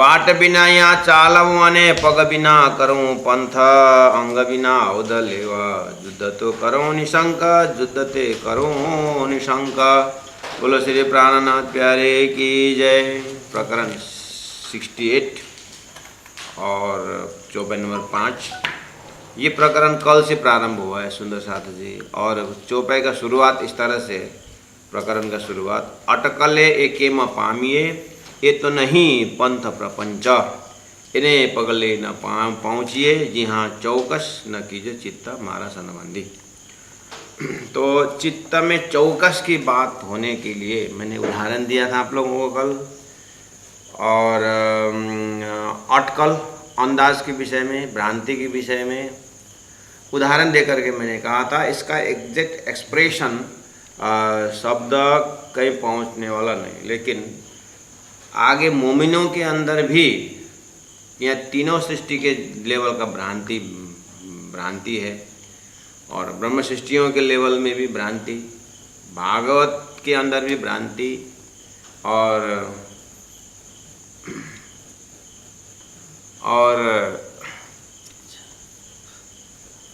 बाट बिना या चालव अने पग बिना करूं पंथ अंग बिना उदलेव युद्ध तो करूं निशंक युद्ध ते करूं निशंक। बोलो श्री प्राणनाथ प्यारे की जय। प्रकरण 68 और चौपाई नंबर 5। ये प्रकरण कल से प्रारंभ हुआ है सुंदर साथ जी। और चौपाई का शुरुआत इस तरह से, प्रकरण का शुरुआत, अटकले एके म पामिए ये तो नहीं पंथ प्रपंच, इन्हें पगले न पहुँचिए जी हाँ चौकस न कीजिए चित्त मारा सनबंदी। तो चित्त में चौकस की बात होने के लिए मैंने उदाहरण दिया था आप लोगों को कल, और अटकल अंदाज के विषय में, भ्रांति के विषय में उदाहरण देकर के मैंने कहा था इसका एग्जैक्ट एक्सप्रेशन शब्द कहीं पहुंचने वाला नहीं, लेकिन आगे मोमिनों के अंदर भी यह तीनों सृष्टि के लेवल का भ्रांति है, और ब्रह्म सृष्टियों के लेवल में भी भ्रांति, भागवत के अंदर भी भ्रांति, और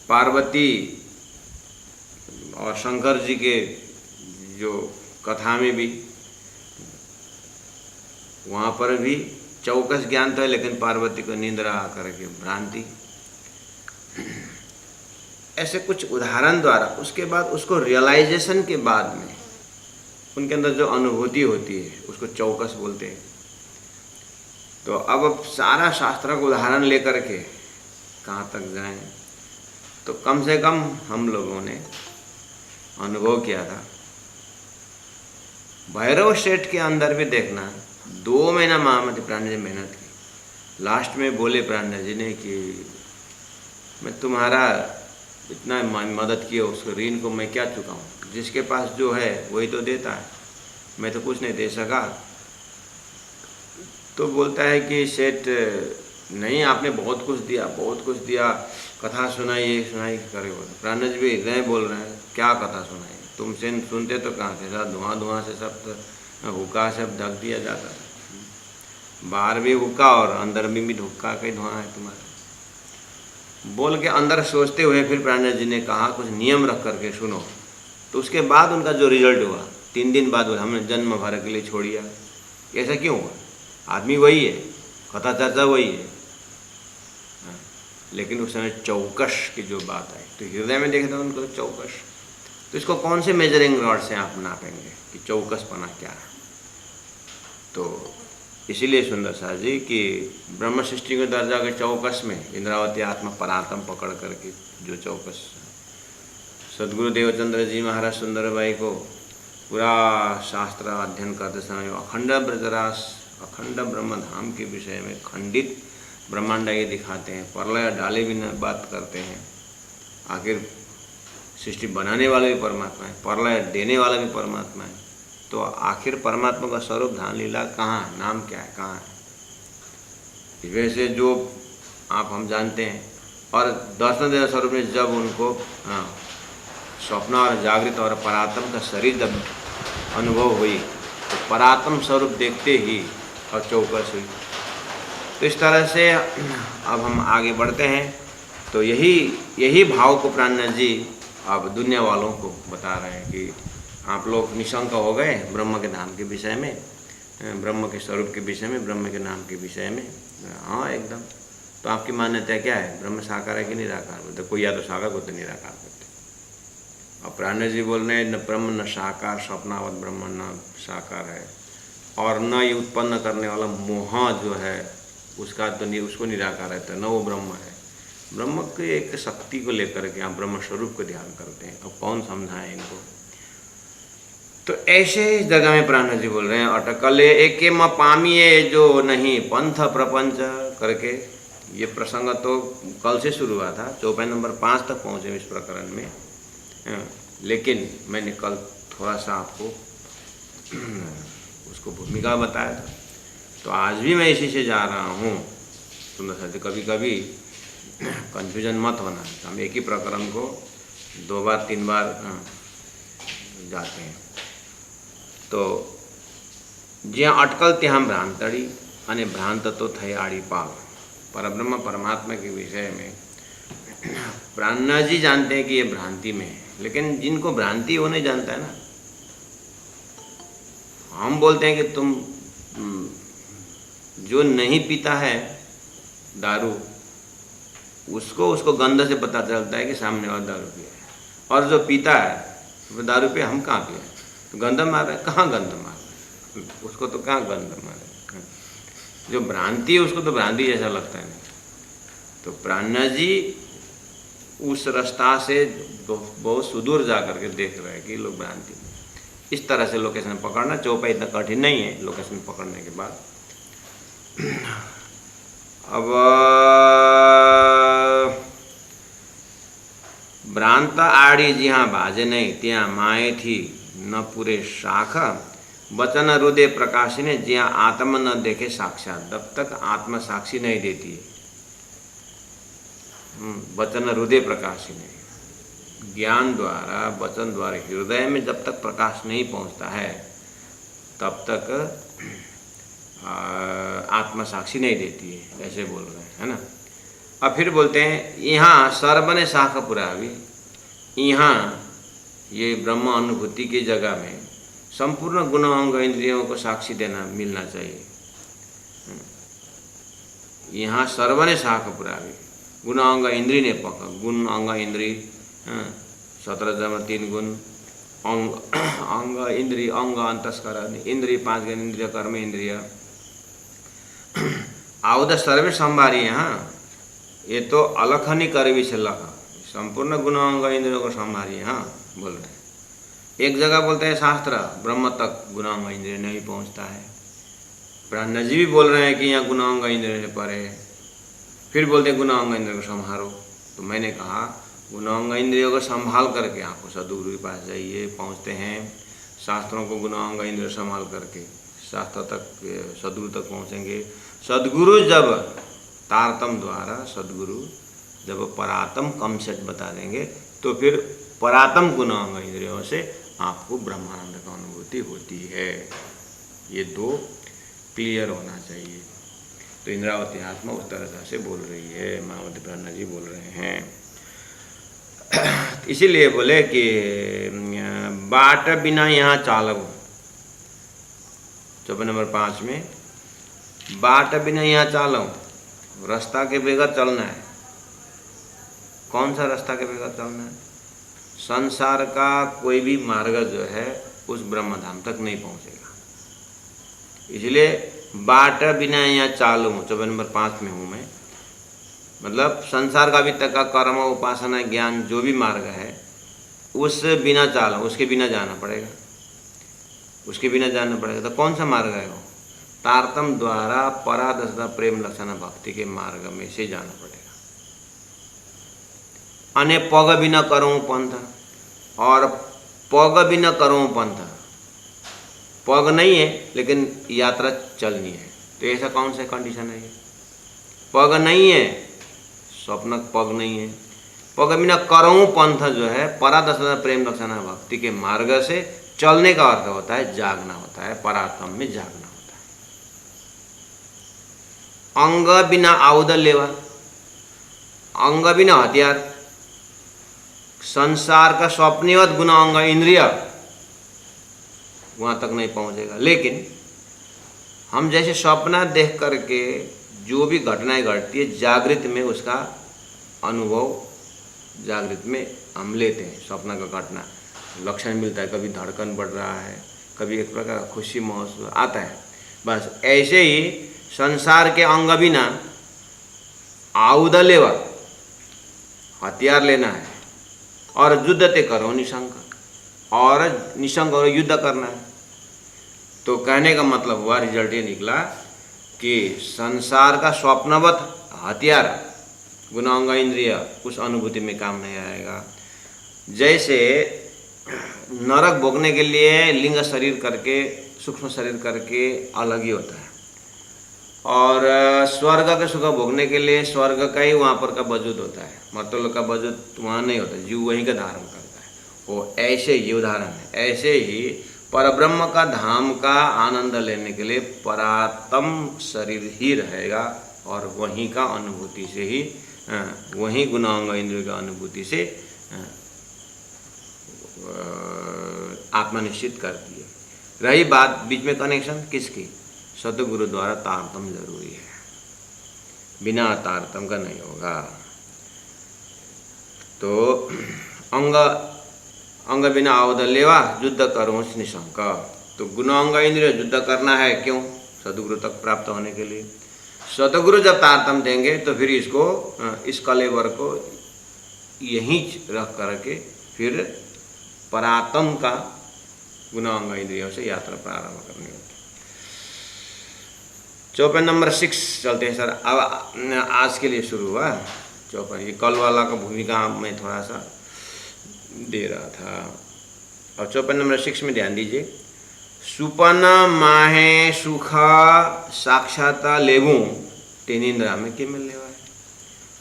पार्वती और शंकर जी के जो कथा में भी, वहाँ पर भी चौकस ज्ञान तो है, लेकिन पार्वती को निंद्रा करके भ्रांति। ऐसे कुछ उदाहरण द्वारा उसके बाद उसको रियलाइजेशन के बाद में उनके अंदर जो अनुभूति होती है उसको चौकस बोलते हैं। तो अब सारा शास्त्र का उदाहरण लेकर के कहाँ तक जाएं, तो कम से कम हम लोगों ने अनुभव किया था। भैरव सेठ के अंदर भी देखना, 2 महीना महामती प्राण जी मेहनत की। लास्ट में बोले प्राण जी ने कि मैं तुम्हारा इतना मदद किया, उसको ऋण को मैं क्या चुकाऊं, जिसके पास जो है वही तो देता है, मैं तो कुछ नहीं दे सका। तो बोलता है कि सेठ नहीं, आपने बहुत कुछ दिया, बहुत कुछ दिया, कथा सुनाई, ये सुनाई करे। प्राण जी भी हृदय बोल रहे हैं, क्या कथा सुनाई, तुम सुनते तो कहाँ थे, साथ धुआं से सब हुक्का सब ढक दिया जाता था, बाहर भी हुक्का और अंदर भी हुक्का का ही धुआं है तुम्हारा। बोल के अंदर सोचते हुए फिर प्राण जी ने कहा कुछ नियम रख करके सुनो। तो उसके बाद उनका जो रिजल्ट हुआ, 3 दिन बाद हमने जन्म भर के लिए छोड़िया। ऐसा क्यों हुआ? आदमी वही है, कथा चर्चा वही है, लेकिन उस समय चौकस की जो बात आई, तो हृदय में देखे था उनको चौकस। तो इसको कौन से मेजरिंग रॉड से आप नापेंगे कि चौकस पना क्या है? तो इसीलिए सुंदर साथ जी कि ब्रह्म सृष्टि के दर्जा के चौकस में इंद्रावती आत्मा परात्म पकड़ करके जो चौकस, सदगुरु देवचंद्र जी महाराज सुंदरबाई को पूरा शास्त्र अध्ययन करते समय अखंड ब्रजरास, अखंड ब्रह्म धाम के विषय में खंडित ब्रह्मांड ये दिखाते हैं, प्रलय डाले भी न बात करते हैं। आखिर सृष्टि बनाने वाला भी परमात्मा है, प्रलय देने वाला भी परमात्मा है, तो आखिर परमात्मा का स्वरूप ध्यान लीला कहाँ है, नाम क्या है, कहाँ है? इस वजह से जो आप हम जानते हैं, और दर्शन देना स्वरूप में जब उनको स्वप्न और जागृत और परात्म का शरीर जब अनुभव हुई, तो परात्म स्वरूप देखते ही और चौकस हुई। तो इस तरह से अब हम आगे बढ़ते हैं। तो यही भाव को प्राणनाथ जी अब दुनिया वालों को बता रहे हैं कि आप लोग निशंक हो गए ब्रह्म के नाम के विषय में, ब्रह्म के स्वरूप के विषय में, ब्रह्म के नाम के विषय में। हाँ एकदम। तो आपकी मान्यता क्या है, ब्रह्म साकार है कि निराकार? बोलते कोई या तो साकार को तो निराकार करते। अब प्राणनाथ जी बोल रहे हैं न ब्रह्म न साकार, स्वप्नावत ब्रह्म न साकार है, और न ये उत्पन्न करने वाला मोह जो है उसका तो नहीं, उसको निराकार है, तो न वो ब्रह्म है। ब्रह्म के एक शक्ति को लेकर के आप ब्रह्म स्वरूप को ध्यान करते हैं। अब कौन समझाए इनको? तो ऐसे इस जगह में प्राणनाथ जी बोल रहे हैं अटकले एके म पामिए जो नहीं पंथ प्रपंच करके। ये प्रसंग तो कल से शुरू हुआ था, चौपाई नंबर 5 तक पहुँचे इस प्रकरण में, लेकिन मैंने कल थोड़ा सा आपको उसको भूमिका बताया था। तो आज भी मैं इसी से जा रहा हूँ। सुंदर साथी, कभी कभी कन्फ्यूजन मत होना, हम एक ही प्रकरण को 2 बार 3 बार जाते हैं। तो જ્યાં અટકલ ત્યાં ભ્રાંતડી અને ભ્રાંત તો થઈ આડી પાલ। परब्रह्म परमात्मा के विषय में प्राणनाथ जी जानते हैं कि ये भ्रांति में है, लेकिन जिनको भ्रांति वो नहीं जानता है ना। हम बोलते हैं कि तुम जो नहीं पीता है दारू, उसको गंध से पता चलता है कि सामने वाला दारू पिया है, और जो पीता है वो दारू पिया, हम कहाँ पिया, तो गंध मार रहे, कहाँ गंध मार रहे, उसको तो कहाँ गंध मारे। जो भ्रांति है उसको तो भ्रांति जैसा लगता है नहीं। तो प्राणनाथ जी उस रास्ता से बहुत सुदूर जा करके देख रहे हैं कि लोग भ्रांति में। इस तरह से लोकेशन पकड़ना चौपाई इतना कठिन नहीं है। लोकेशन पकड़ने के बाद अब भ्रांत आड़ी जहाँ भाजे नहीं त्या माए थी न पूरे शाख, वचन हृदय प्रकाशी ने जहाँ आत्मा न देखे साक्षात। जब तक आत्मा साक्षी नहीं देती है, वचन हृदय प्रकाशी ने, ज्ञान द्वारा वचन द्वारा हृदय में जब तक प्रकाश नहीं पहुंचता है तब तक आत्मा साक्षी नहीं देती है, ऐसे बोल रहे हैं, है ना। अब फिर बोलते हैं यहाँ सर्वने शाख पुरावी, यहाँ ये ब्रह्म अनुभूति की जगह में संपूर्ण गुण अंग इंद्रियों को साक्षी देना मिलना चाहिए। यहाँ सर्वने शाख पुरावी, गुण अंग इंद्रिय ने पकड़, गुण अंग इंद्रिय 17 जमा 3 गुण, अंग इंद्रिय, अंग अंतस्करण, इंद्रिय 5 ज्ञान इंद्रिय, कर्म इंद्रिय, आउद सर्वे संभारी। यहाँ ये तो अलखनी करवी से लख, संपूर्ण गुण अंग इंद्रियों को संभारी। यहाँ बोल रहे हैं, एक जगह बोलते हैं शास्त्र ब्रह्म तक गुण अंग इंद्रिय नहीं पहुँचता है। प्राणनाथ जी भी बोल रहे हैं कि यहाँ गुण अंग इंद्रिय से परे। फिर बोलते हैं गुण अंग इंद्रियों को संभालो। तो मैंने कहा गुण अंग इंद्रियों को संभाल करके आपको सदगुरु के पास जाइए, पहुँचते हैं। शास्त्रों को गुण अंग इंद्रिय संभाल करके शास्त्र तक, सदगुरु तक पहुँचेंगे। सदगुरु जब तारतम द्वारा सदगुरु जब परातम कम सेट बता देंगे तो फिर परातम गुण अंग इंद्रियों से आपको ब्रह्मानंद का अनुभूति होती है। ये दो क्लियर होना चाहिए। तो इंद्रावती आत्मा उस तरह से बोल रही है, महामती प्राणनाथ जी बोल रहे हैं। इसीलिए बोले कि बाट बिना यहाँ चालव, चौपाई नंबर 5 में, बाट बिना यहाँ चालव, रास्ता के बगैर चलना है। कौन सा रास्ता के बगैर चलना है? संसार का कोई भी मार्ग जो है उस ब्रह्मधाम तक नहीं पहुँचेगा। इसलिए बाट बिना यहाँ चालू हूँ, चौपाई नंबर 5 में हूँ मैं। मतलब संसार का अभी तक का कर्म, उपासना, ज्ञान जो भी मार्ग है उस बिना चालू, उसके बिना जाना पड़ेगा, उसके बिना जाना पड़ेगा। तो कौन सा मार्ग है वो? तारतम द्वारा परादशता प्रेम लक्षण भक्ति के मार्ग में से जाना पड़ेगा। अने पग बिना करूँ पंथ, और पग बिना करूँ पंथ, पग नहीं है लेकिन यात्रा चलनी है। तो ऐसा कौन सा कंडीशन है? पग नहीं है, स्वप्न पग नहीं है। पग बिना करूँ पंथ जो है परादशता प्रेम लक्षण भक्ति के मार्ग से चलने का अर्थ होता है जागना होता है, परात्म में जागना होता है। अंग बिना आउद लेवा, अंग बिना हथियार, संसार का स्वप्निवत गुण अंग इंद्रिय वहाँ तक नहीं पहुँचेगा। लेकिन हम जैसे सपना देख करके जो भी घटनाएं घटती है जागृत में उसका अनुभव, जागृत में हम लेते हैं। सपना का घटना लक्षण मिलता है, कभी धड़कन बढ़ रहा है, कभी एक प्रकार का खुशी महसूस आता है। बस ऐसे ही संसार के अंग बिना आउद लेवा, हथियार लेना है, और युद्ध ते करो निशंक, और निशंक और युद्ध करना है। तो कहने का मतलब हुआ, रिजल्ट ये निकला कि संसार का स्वप्नवत हथियार गुणांग इंद्रिय उस अनुभूति में काम नहीं आएगा। जैसे नरक भोगने के लिए लिंग शरीर करके, सूक्ष्म शरीर करके अलग ही होता है, और स्वर्ग के सुख भोगने के लिए स्वर्ग का ही वहाँ पर का वजूद होता है, मर्तलोक का वजूद वहाँ नहीं होता, जीव वहीं का धारण करता है। वो ऐसे ही उदाहरण है। ऐसे ही परब्रह्म का धाम का आनंद लेने के लिए परातम शरीर ही रहेगा और वहीं का अनुभूति से ही वहीं गुणांग इंद्रियों का अनुभूति से आत्मनिश्चित करती है। रही बात बीच में कनेक्शन किसकी, सतगुरु द्वारा तारतम जरूरी है, बिना तारतम का नहीं होगा। तो अंग बिना आवदलेवा युद्ध करो निशंक। तो गुणांग इंद्रिय युद्ध करना है क्यों, सतगुरु तक प्राप्त होने के लिए। सतगुरु जब तारतम देंगे तो फिर इसको इस कलेवर को यहीं रख करके फिर परातम का गुणांग इंद्रियों से यात्रा प्रारंभ करनी होगी। चौपाई नंबर 6 चलते हैं सर। अब आज के लिए शुरू हुआ चौपाई, ये कल वाला का भूमिका मैं थोड़ा सा दे रहा था। और चौपाई नंबर 6 में ध्यान दीजिए, सुपन माहे सुख साक्षात लेवू तेनिंद्रा में के मिल लेवा है।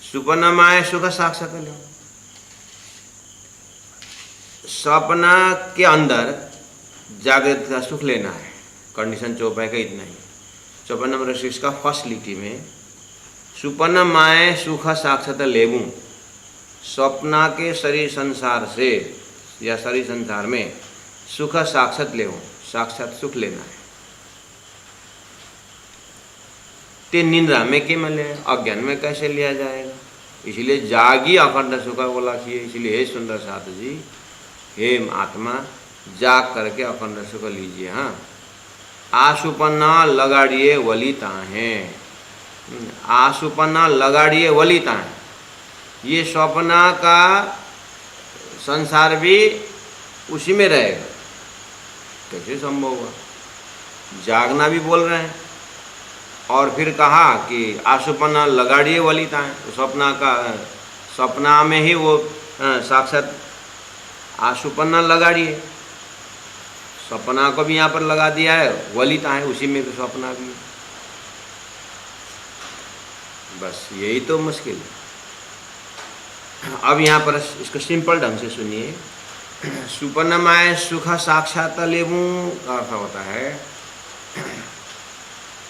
सुपन माहे सुख साक्षात लेवू, सपना के अंदर जागृत का सुख लेना है। कंडीशन चौपाई का इतना ही। चौपाई नंबर 6 का फर्स्ट लिटी में सुपन माए सुख साक्षात लेवू, स्वप्ना के शरीर संसार से या शरीर संसार में सुख साक्षात लेवू, साक्षात सुख लेना है। ते निंद्रा में के मिले, अज्ञान में कैसे लिया जाएगा। इसलिए जागी अखंड सुख बोला कि इसलिए हे सुंदर साथ जी, हे आत्मा जाग करके अखंड सुख लीजिए। हाँ, आसुपन्ना लगाड़िए वलिता हैं, आसुपन्ना लगाड़िए वलिता हैं। ये स्वप्ना का संसार भी उसी में रहेगा, कैसे संभव हुआ। जागना भी बोल रहे हैं और फिर कहा कि आसुपन्ना लगाड़िए वलिता हैं, स्वप्ना का सपना में ही वो साक्षात आसुपन्ना लगाड़िए, सपना को भी यहाँ पर लगा दिया है, वलिता है उसी में भी सपना भी। बस यही तो मुश्किल है। अब यहाँ पर इसको सिंपल ढंग से सुनिए। सुपन्नमाय सुख साक्षात लेवू का अर्थ होता है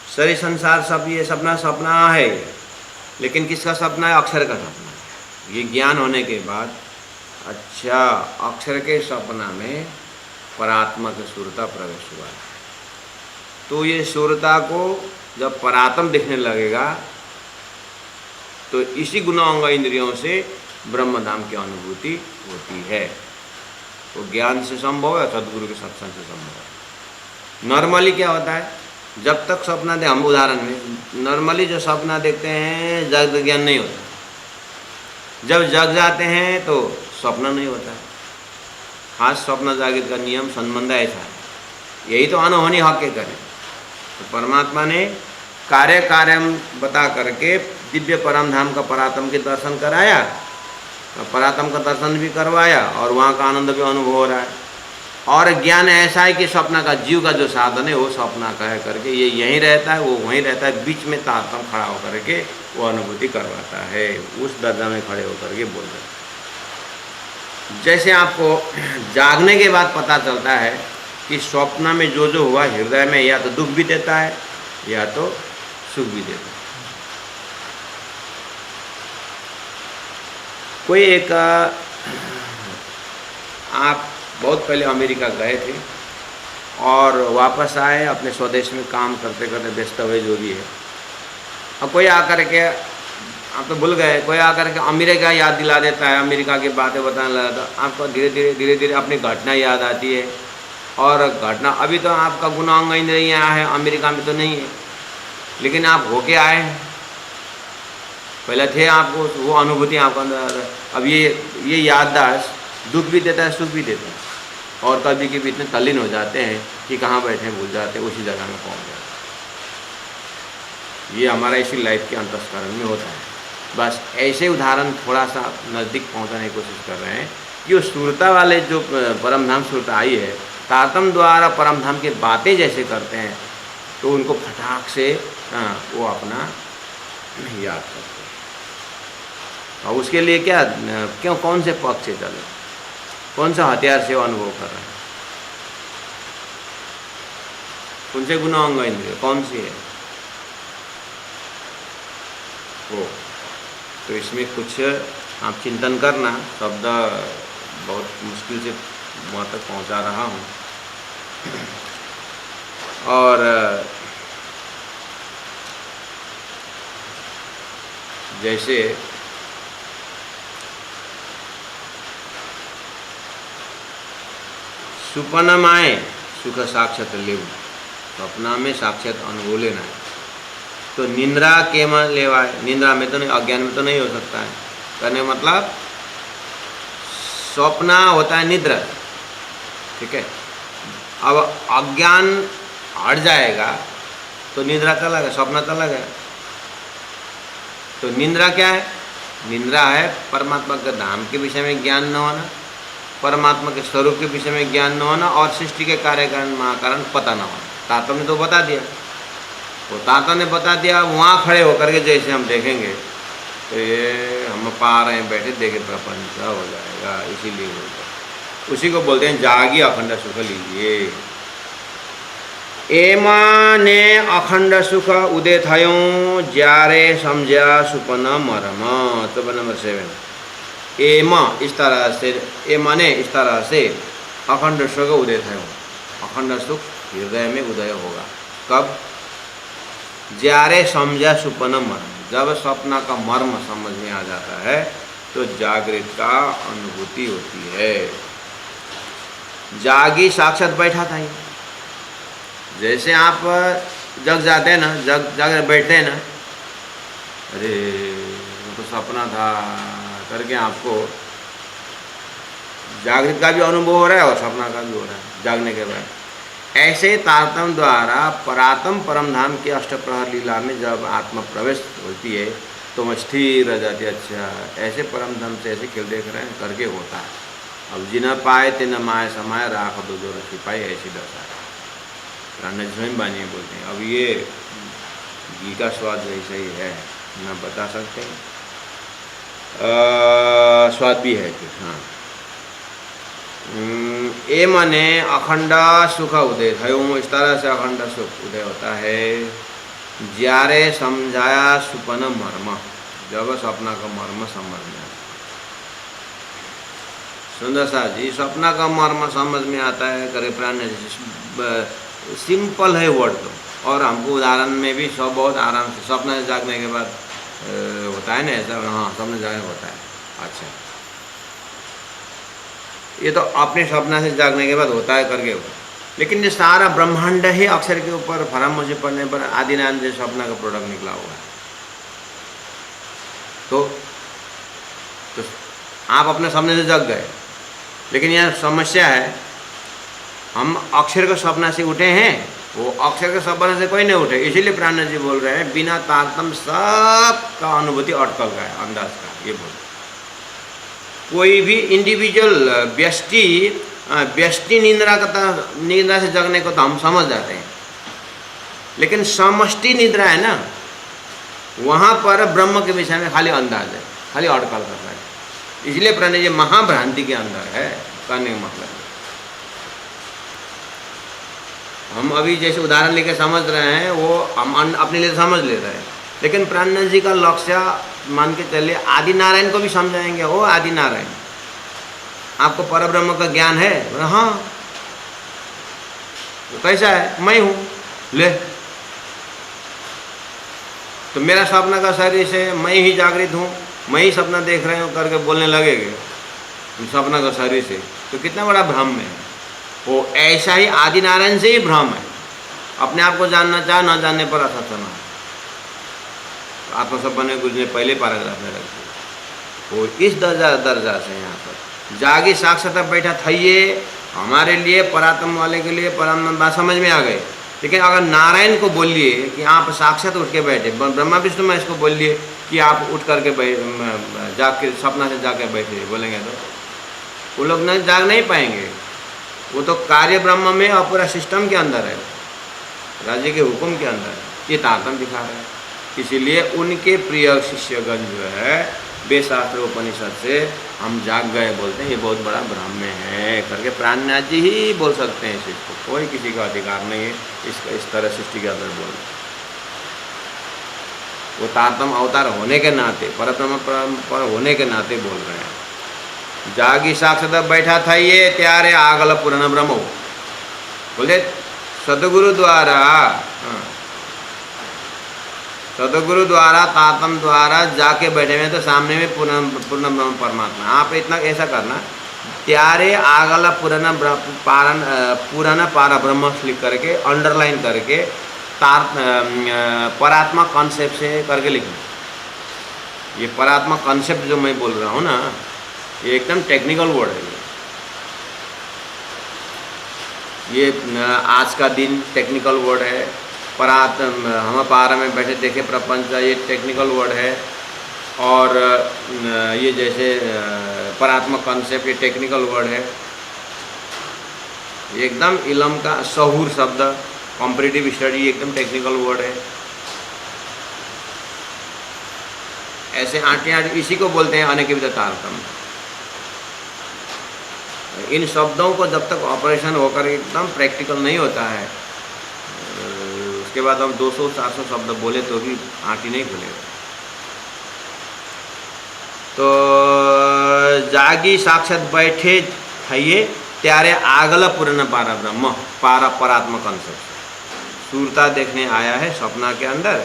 शरीर संसार सब ये सपना सपना है, लेकिन किसका सपना है, अक्षर का सपना है। ये ज्ञान होने के बाद अच्छा अक्षर के सपना में परात्मा की सूरता प्रवेश हुआ है। तो ये सूरता को जब परात्म दिखने लगेगा तो इसी गुणांग इंद्रियों से ब्रह्मधाम की अनुभूति होती है। तो ज्ञान से संभव है, सदगुरु के सत्संग से संभव है। नॉर्मली क्या होता है, जब तक सपना दे, हम उदाहरण में नॉर्मली जो सपना देखते हैं जग ज्ञान नहीं होता, जब जग जाते हैं तो सपना नहीं होता है। खास स्वप्न जागृत का नियम संबंध ऐसा है, यही तो अनहोनी हक के करें। तो परमात्मा ने कार्य कार्य बता करके दिव्य परम धाम का परात्म के दर्शन कराया, परात्म का दर्शन भी करवाया और वहाँ का आनंद भी अनुभव हो रहा है। और ज्ञान ऐसा है कि स्वप्न का जीव का जो साधन है वो स्वप्न कह करके ये यहीं रहता है, वो वहीं रहता है, बीच में तारतम खड़ा होकर के वो अनुभूति करवाता है, उस दर्जा में खड़े होकर के बोल रहे। जैसे आपको जागने के बाद पता चलता है कि स्वप्न में जो जो हुआ हृदय में या तो दुख भी देता है या तो सुख भी देता है। कोई एक आप बहुत पहले अमेरिका गए थे और वापस आए, अपने स्वदेश में काम करते करते व्यस्त हुए जो भी है, और कोई आकर के, आप तो भूल गए, कोई आकर के अमेरिका याद दिला देता है, अमेरिका की बातें बताने लगा, तो आपको धीरे धीरे अपनी घटना याद आती है। और घटना अभी तो आपका गुणांग इंद्रिय यहाँ है, अमेरिका में तो नहीं है, लेकिन आप होके आए हैं, पहले थे, आपको वो अनुभूति आपको अंदर। अब ये याददाश्त दुख भी देता है सुख भी देता है, और कभी कभी इतने तल्लीन हो जाते हैं कि कहाँ बैठे भूल जाते हैं, उसी जगह में पहुँच जाते हैं। ये हमारा इसी लाइफ के अंतस्करण में होता है। बस ऐसे उदाहरण थोड़ा सा नज़दीक पहुँचाने की कोशिश कर रहे हैं कि वो सुरता वाले जो परमधाम सुरता आई है, तारतम द्वारा परमधाम की बातें जैसे करते हैं तो उनको फटाक से वो अपना याद करते हैं। और उसके लिए क्यों कौन से पक्ष से चले, कौन सा हथियार से वो अनुभव कर रहे हैं। उनसे गुना अंग इंद्रिय कौन सी है वो। तो इसमें कुछ आप चिंतन करना, शब्द बहुत मुश्किल से वहाँ तक पहुँचा रहा हूँ। और जैसे सुपनमाए सुख साक्षात लेव, सपना में साक्षात अनुभव लेना है। तो निंद्रा के में लेवा है, निंद्रा में तो नहीं, अज्ञान में तो नहीं हो सकता है। करने मतलब स्वप्न होता है निद्रा, ठीक है। अब अज्ञान हट जाएगा तो निद्रा चला गया, स्वप्न चला गया। तो निंद्रा क्या है? निंद्रा है परमात्मा के धाम के विषय में ज्ञान न होना, परमात्मा के स्वरूप के विषय में ज्ञान न होना और सृष्टि के कार्य कारण महाकारण पता न होना। ताता ने तो बता दिया, वो ताता ने बता दिया, वहाँ खड़े होकर के जैसे हम देखेंगे तो ये हम पा रहे हैं बैठे देखे प्रपंच हो जाएगा। इसीलिए बोलते हैं, उसी को बोलते हैं जागी अखंड सुख लीजिए। एमाने अखंड सुख उदय थयों ज्यारे समझा सुपन मरम। तो नंबर 7 एमा इस तरह से, एमाने इस तरह से अखंड सुख उदय थयों, अखंड सुख हृदय में उदय होगा। कब? ज्यारे समझा सुपन मर्म, जब स्वप्न का मर्म समझ में आ जाता है तो जागृत का अनुभूति होती है। जागी साक्षात बैठा था ये। जैसे आप जग जाते हैं ना, जग बैठते हैं ना, अरे वो तो सपना था करके आपको जागृत का भी अनुभव हो रहा है और सपना का भी हो रहा है जागने के बाद। ऐसे तारतम द्वारा परातम परम धाम के अष्टप्रहर लीला में जब आत्मा प्रवेश होती है तो मैं स्थिर रह जाती है। अच्छा, ऐसे परम धाम से ऐसे खेल देख रहे हैं करके होता है। अब जिन पाए ते न माए समाए राख दो जो रखी पाए, ऐसी दशा है। राणा स्वयं बानी बोलते हैं। अब ये घी का स्वाद वैसे ही है, ना बता सकते हैं, स्वाद भी है फिर। हाँ, ए मने अखंड सुख उदय थयों, इस तरह से अखंड सुख उदय होता है। ज्यारे समझाया सुपन मर्म, जब सपना का मर्म समझ में आता। सुंदर सा जी, सपना का मर्म समझ में आता है करे प्राण, सिंपल है वर्ड तो, और हमको उदाहरण में भी सब बहुत आराम से सपना से जागने के बाद होता है ना ऐसा। हाँ, सपने जागने होता है। अच्छा, ये तो अपने सपना से जागने के बाद होता है करके हो। लेकिन ये सारा ब्रह्मांड ही अक्षर के ऊपर फरम मुझे पढ़ने पर आदिनारायण जैसे सपना का प्रोडक्ट निकला हुआ है। तो आप अपने सपने से जग गए, लेकिन यह समस्या है, हम अक्षर के सपना से उठे हैं, वो अक्षर के सपना से कोई नहीं उठे। इसीलिए प्राण जी बोल रहे हैं बिना तारतम सब का अनुभूति अटकल का है, अंदाज का। ये बोल कोई भी इंडिविजुअल व्यष्टि निद्रा से जगने को तो हम समझ जाते हैं, लेकिन समष्टि निद्रा है ना, वहाँ पर ब्रह्म के विषय में खाली अंदाज है, खाली अटकल करता है। इसलिए प्रणय जी महाभ्रांति के अंदर है करने का मतलब। हम अभी जैसे उदाहरण लेके समझ रहे हैं वो हम अपने लिए समझ ले रहे हैं, लेकिन प्राण जी का लक्ष्य मान के चलिए आदि नारायण को भी समझाएंगे। ओ आदि नारायण, आपको परब्रह्म का ज्ञान है? हाँ। वो कैसा है? मैं हूँ। ले, तो मेरा सपना का शरीर से मैं ही जागृत हूँ, मैं ही सपना देख रहे हूँ करके बोलने लगेंगे सपना का शरीर से, तो कितना बड़ा भ्रम में है वो। ऐसा ही आदि नारायण से ही भ्रम है। अपने आप को जानना चाहे, ना जानने पर असर सुना। आत्मसपने कुछ ने पहले पैराग्राफ में रखी। वो इस दर्जा से यहाँ पर जागी साक्षात बैठा था, ये हमारे लिए परात्म वाले के लिए परम बात समझ में आ गए। लेकिन अगर नारायण को बोलिए कि आप साक्षात उठ के बैठे, ब्रह्मा विष्णु में इसको बोलिए कि आप उठ करके जाग के सपना से जाके बैठे, बोलेंगे तो वो लोग नहीं जाग नहीं पाएंगे। वो तो कार्य ब्रह्म में और पूरा सिस्टम के अंदर है, राज्य के हुक्म के अंदर है। ये तारतम्य दिखा रहा है। इसीलिए उनके प्रिय शिष्यगण जो है वे शास्त्र उपनिषद से हम जाग गए बोलते हैं, ये बहुत बड़ा ब्राह्मण है करके प्राणनाथ जी ही बोल सकते हैं इस चीज़ को, कोई किसी का अधिकार नहीं है इसका इस तरह सृष्टि के अंदर बोल। वो तारतम अवतार होने के नाते, परब्रह्म पर होने के नाते बोल रहे हैं। जागी साक्षात बैठा था ये त्यारे आगल पुराण ब्रह्म बोले सदगुरु द्वारा, सदगुरु द्वारा तातम द्वारा जाके बैठे हुए तो सामने में पूर्ण ब्रह्म परमात्मा। आप इतना ऐसा करना, त्यारे आगला पुराना पारा ब्रह्म लिख करके अंडरलाइन करके परात्मा कॉन्सेप्ट से करके लिखना। ये परात्मा कॉन्सेप्ट जो मैं बोल रहा हूँ ना, ये एकदम टेक्निकल वर्ड है। ये आज का दिन टेक्निकल वर्ड है। हम पारा में बैठे देखे प्रपंच, ये टेक्निकल वर्ड है। और ये जैसे परात्मा कॉन्सेप्ट, ये टेक्निकल वर्ड है। एकदम इलम का सहूर शब्द, कॉम्पिटिटिव स्टडी, एकदम टेक्निकल वर्ड है। ऐसे आठ इसी को बोलते हैं अनेकविध तारतम। इन शब्दों को जब तक ऑपरेशन होकर एकदम प्रैक्टिकल नहीं होता है, उसके बाद हम 200-400 शब्द बोले तो भी आँटी नहीं खुलेगा। तो जागी साक्षात बैठे थये त्यारे आगला पुराना पारा ब्रह्म पारा परात्मा कॉन्सेप्ट। सूरता देखने आया है सपना के अंदर,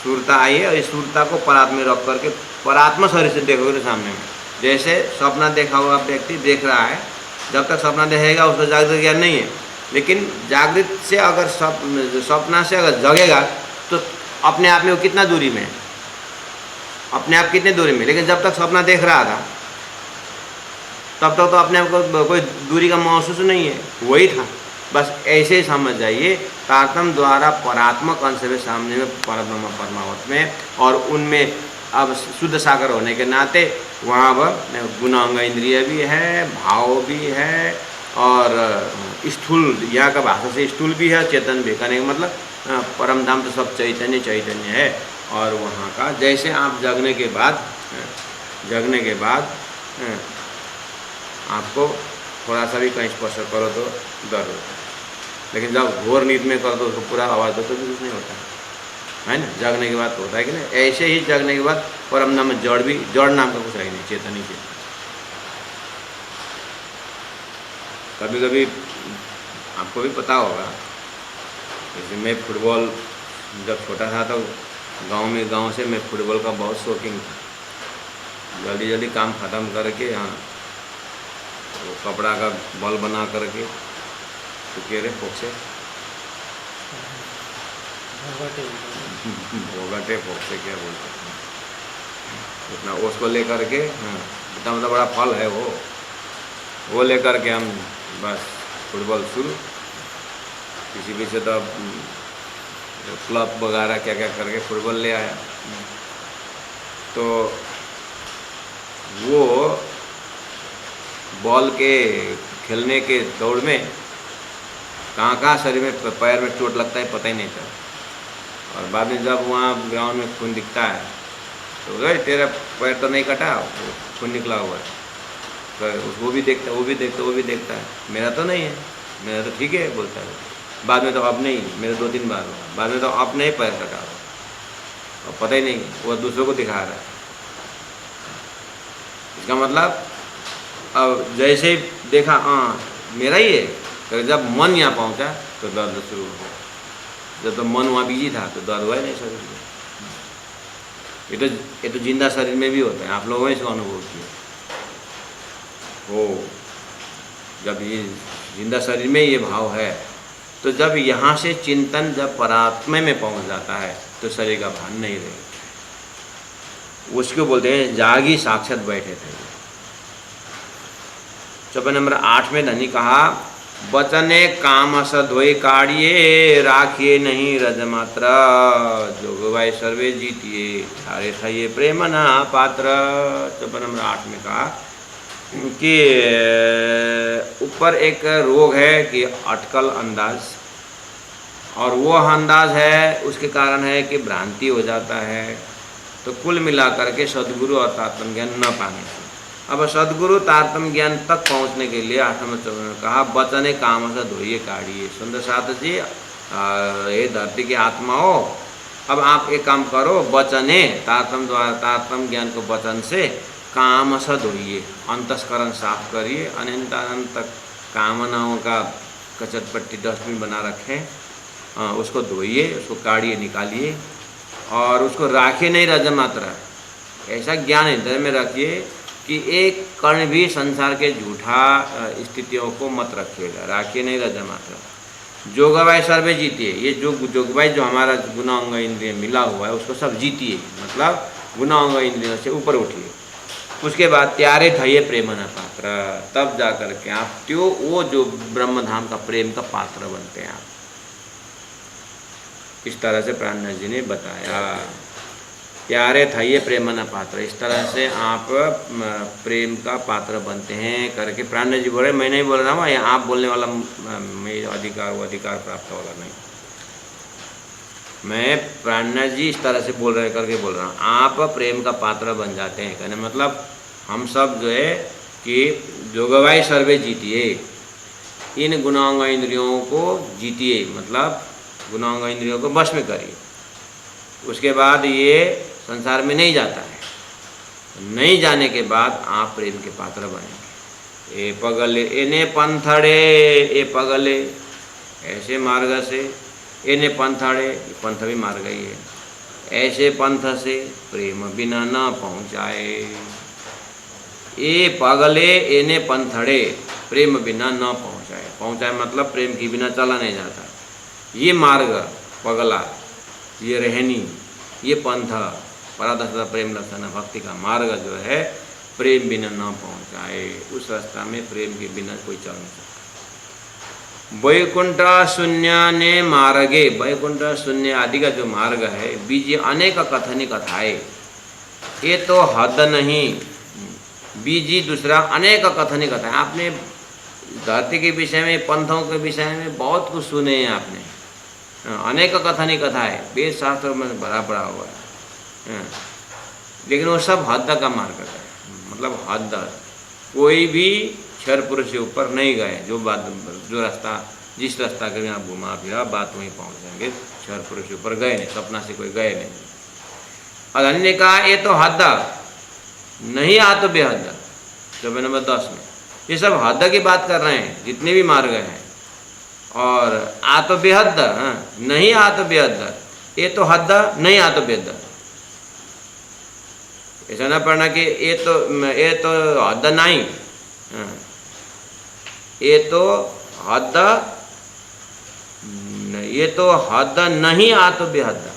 सूरता आई है और इस सूरता को परात्मा में रख करके परात्मा शरीर से देखोगे सामने में। जैसे सपना देखा हुआ व्यक्ति देख रहा है, जब तक सपना देखेगा उसको जागृत ज्ञान नहीं है। लेकिन जागृत से अगर सपना से अगर जगेगा तो अपने आप में वो कितना दूरी में है, अपने आप कितने दूरी में। लेकिन जब तक सपना देख रहा था तब तक तो अपने आप को कोई दूरी का महसूस नहीं है, वही था। बस ऐसे ही समझ जाइए, तारतम द्वारा परात्मा कॉन्सेप्ट सामने में परब्रह्म परमावत में, और उनमें अब शुद्ध सागर होने के नाते वहाँ अब गुणांग इंद्रिय भी है, भाव भी है, और स्थूल यहाँ का भाषा से स्थूल भी है, चेतन भी। कहने का मतलब परम धाम तो सब चैतन्य चैतन्य है। और वहाँ का जैसे आप जगने के बाद आपको थोड़ा सा भी कहीं स्पर्श करो तो दर्द होता है, लेकिन जब घोर नींद में करो तो उसको पूरा आवाज़ दो तो भी कुछ नहीं होता है ना। जगने के बाद तो होता है कि नहीं। ऐसे ही जगने के बाद परम नाम में जड़ नाम का कुछ है नहीं, चेतन ही चेतन। कभी कभी आपको भी पता होगा, जैसे मैं फुटबॉल जब छोटा था तो गांव से मैं फुटबॉल का बहुत शौकीन था। जल्दी जल्दी काम ख़त्म करके वो कपड़ा का बॉल बना करके तो कह रहे फोक्से भोगटे फोक्से क्या बोलते हैं उतना, उसको लेकर के इतना मतलब बड़ा फल है वो लेकर के हम बस फुटबॉल शुरू। किसी भी से तो क्लब वगैरह क्या क्या करके फुटबॉल ले आया। तो वो बॉल के खेलने के दौड़ में कहाँ शरीर में पैर में चोट लगता है पता ही नहीं चला। और बाद में जब वहाँ ग्राउंड में खून दिखता है तो भाई तेरा पैर तो नहीं कटा, खून निकला हुआ है। तो वो भी देखता है, मेरा तो नहीं है, मेरा तो ठीक है बोलता है। बाद में तो अब नहीं, मेरे 2-3 बार हुआ, बाद में तो अपने ही पैर कटा हुआ और पता ही नहीं, वो दूसरों को दिखा रहा है। इसका मतलब अब जैसे ही देखा मेरा ही है, तो जब मन यहाँ पहुँचा तो दर्द शुरू हो गया। जब तो मन वहाँ बिजी था तो दर्द हुआ ही नहीं शरीर में। ये तो जिंदा शरीर में भी होता है, आप लोगों ने इसका अनुभव किया हो। जब ये जिंदा शरीर में ये भाव है तो जब यहाँ से चिंतन जब परात्मा में पहुँच जाता है तो शरीर का भान नहीं रहेगा। उसको बोलते हैं जागी साक्षात बैठे थे। चौपाई नंबर 8 में धनी कहा, बचने काम सधोई काढ़िए राखिए नहीं रज मात्र, जोगवाई सर्वे जीतिए थारे थये प्रेम ना पात्र। चौपाई नंबर 8 में कहा कि ऊपर एक रोग है कि अटकल अंदाज, और वो अंदाज है, उसके कारण है कि भ्रांति हो जाता है। तो कुल मिलाकर के सद्गुरु और तारतम्य ज्ञान न पाने से। अब सद्गुरु तारतम्य ज्ञान तक पहुंचने के लिए 8वें चरण में कहा वचने काम से धोइए काढ़िए। सुंदर साथ जी, ये धरती की आत्मा हो, अब आप एक काम करो, वचने तारतम्य द्वारा तारतम्य ज्ञान को वचन से काम से धोइए, अंतस्करण साफ करिए, अनंत अनंत तक कामनाओं का कचटपट्टी डस्टबिन बना रखें, उसको धोइए, उसको काढ़िए, निकालिए, और उसको राखिए नहीं रजमात्रा। ऐसा ज्ञान हृदय में रखिए कि एक कण भी संसार के झूठा स्थितियों को मत रखिएगा, राखिए नहीं रजमात्रा। जोगवाई सर्वे जीतिए, ये जो जोगवाई जो हमारा गुना अंग इंद्रिय मिला हुआ है उसको सब जीतिए, मतलब गुना अंग इंद्रियों से ऊपर उठिए। उसके बाद त्यारे थइए प्रेम न पात्र, तब जा कर के आप त्यो वो जो ब्रह्मधाम का प्रेम का पात्र बनते हैं आप। इस तरह से प्राणनाथ जी ने बताया, त्यारे थइए प्रेम न पात्र, इस तरह से आप प्रेम का पात्र बनते हैं करके प्राणनाथ जी बोल रहे। मैं नहीं बोल रहा हूँ, आप बोलने वाला मैं अधिकार वो अधिकार प्राप्त वाला नहीं, मैं प्राणनाथ जी इस तरह से बोल रहे करके बोल रहा हूँ। आप प्रेम का पात्र बन जाते हैं, कहने मतलब हम सब जो है कि जोगवाई सर्वे जीतिए, इन गुणांग इंद्रियों को जीतिए, मतलब गुणांग इंद्रियों को वश में करिए। उसके बाद ये संसार में नहीं जाता है, नहीं जाने के बाद आप प्रेम के पात्र बनेंगे। ए पगले एने पंथड़े, ए पगले ऐसे मार्ग से, एने पंथड़े, पंथ भी मार्ग ही है, ऐसे पंथ से प्रेम बिना न पहुँचाए। ए पगले एने पंथड़े, प्रेम बिना न पहुँचाए, पहुँचाए मतलब प्रेम के बिना चला नहीं जाता। ये मार्ग पगला, ये रहनी, ये पंथ परादशा प्रेम लक्षण भक्ति का मार्ग जो है प्रेम बिना न पहुँचाए, उस रास्ता में प्रेम के बिना कोई चल नहीं सकता। वैकुंठ शून्य ने मार्गे, वैकुंठ शून्य आदि का जो मार्ग है, बीज अनेक कथनी कथाएं, ये तो हद नहीं, बीजी दूसरा अनेक कथनी कथाएं। आपने धरती के विषय में, पंथों के विषय में बहुत कुछ सुने हैं आपने, अनेक कथनी कथाएं वेद शास्त्रों में भरा पड़ा हुआ है, लेकिन वो सब हद का मार्ग है, मतलब हद। कोई भी क्षर पुरुष से ऊपर नहीं गए, जो बात जो रास्ता जिस रास्ता के आप घुमा फिरा बात वहीं पहुँच जाएंगे, क्षर पुरुष से ऊपर गए नहीं, सपना से कोई गए नहीं। अदानी ने कहा ये तो हद नहीं, आ तो बेहद, 24 नंबर 10 में ये सब हद की बात कर रहे हैं, जितने भी मार्ग हैं। और आ तो बेहद, नहीं आ तो बेहद, ये तो हद नहीं, आ तो बेहद। ऐसा ना पढ़ना कि ये तो हद नहीं, ये तो हद, ये तो हद नहीं, आ तो बेहद।